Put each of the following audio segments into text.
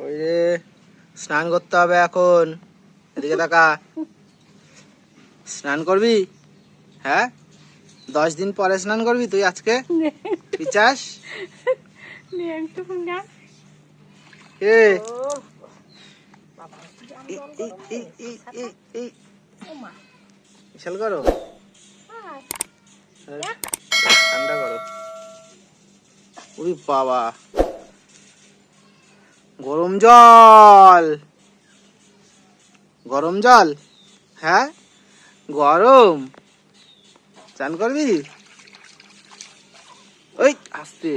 ওই রে, স্নান করতে হবে এখন। এদিকে তাকা। স্নান করবি? হ্যাঁ, 10 দিন পরে স্নান করবি তুই আজকে? পিচাস বিশাল করো, ঠান্ডা করো। ওই বাবা, গরম জল, গরম জল। হ্যাঁ গরম, চান করবি? ওই আস্তে,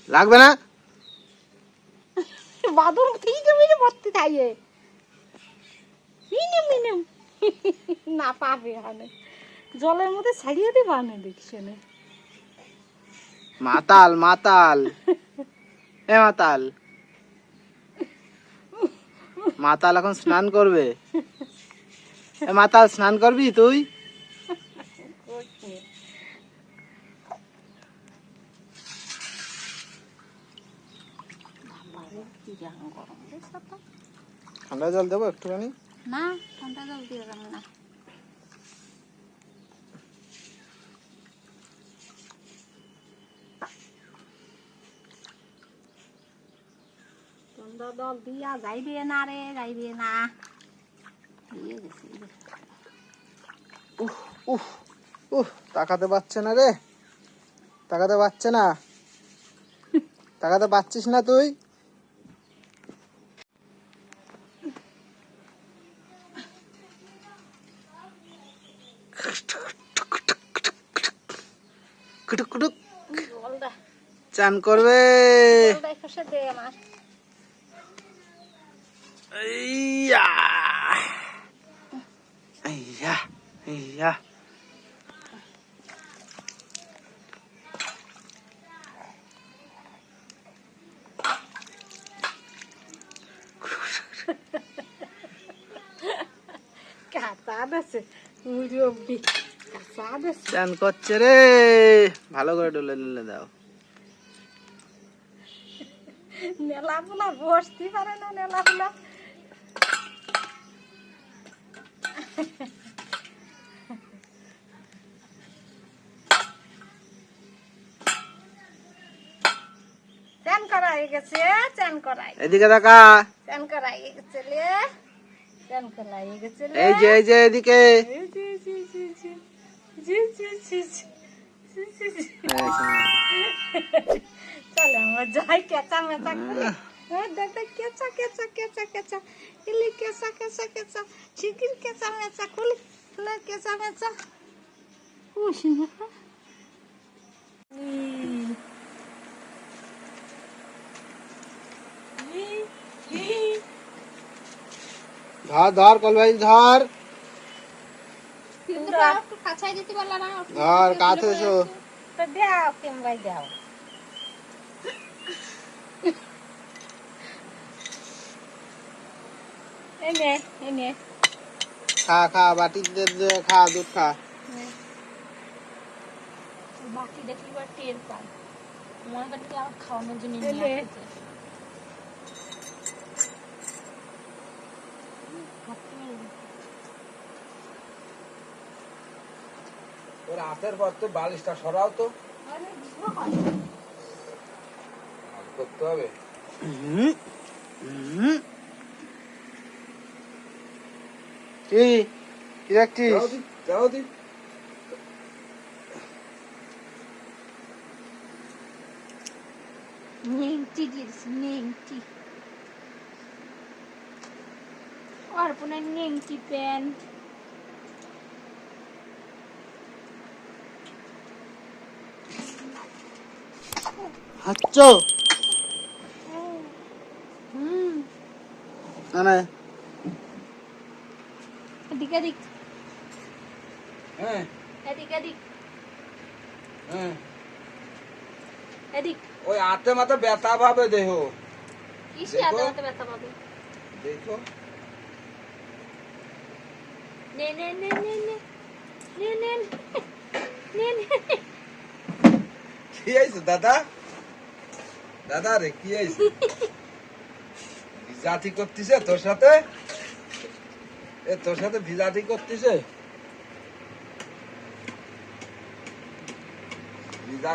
লাগবে না। বাদুর থেকে মেরে ভর্তি থাকে না পাবে হানে জলের মধ্যে ছাড়িয়ে দিবা না দেখছে না। মাতাল মাতাল, এ মাতাল, মাতাল এখন স্নান করবে। এ মাতাল, স্নান করবি তুই? ঠান্ডা জল দেবো একটুখানি? না, ঠান্ডা জল দিয়ে যাবে না। ঠান্ডা জল দিয়া যাইবে না রে, যাইবে না। উহ উহ উহ, তাকাতে পারছে না রে, তাকাতে পারছে না, তাকাতে পারছিস না তুই? কুটুক কুটুক চান করবে। ইয়া ইয়া ইয়া, চান করছে রে, ভালো করে ডলে ডলে দাও। নেলা ফুলা বসতে পারে না, নেলা ফুলা চান করাই গেছে, চান করাই। এদিকে তাকা। চান করাই গেছে লে, চান করাই গেছে লে। এই যে এই যে এদিকে। চলে আমার যাই কেঁচা মেচা করে দাদা, কেঁচা কেঁচা কেঁচা কেঁচা ইলি, কেঁচা কেঁচা কেঁচা চিকির, কেঁচা মেচা খুলি, কেঁচা মেচা ধর ধর কলবাই ধর, কাছাই দিতে পারলা না, ধর কাছে এসো। তো দাও কিংবাই দাও। এনে এনে খা খা, বাটিতে খা, দুধ খা। বাকি দেখি বা টের পাই, মনে করতে আর খাওয়ানোর জন্য ওর হাতের পর তো বালিশটা সরাও তো, করতে হবে। কি কি দেখছিস? যাও দি, নেংটি দিয়েছি, নেংটি আর পুনঃ নেংটি প্যান্ট। হাঁচো না, এদিক এদিক, হ্যাঁ এদিক এদিক হ্যাঁ, এদিক। ওই হাতে মাথা ব্যথা পাবে দেহ। কিসে হাতে হাতে ব্যথা পাবে? দেখো, নে নে নে নে নে নে নে নে নে। কি হয়েছে দাদা? দাদা রে কি হয়েছে ভিজাটি করতেছে তোর সাথে তোর সাথে ভিজাটি করতেছে ভিজা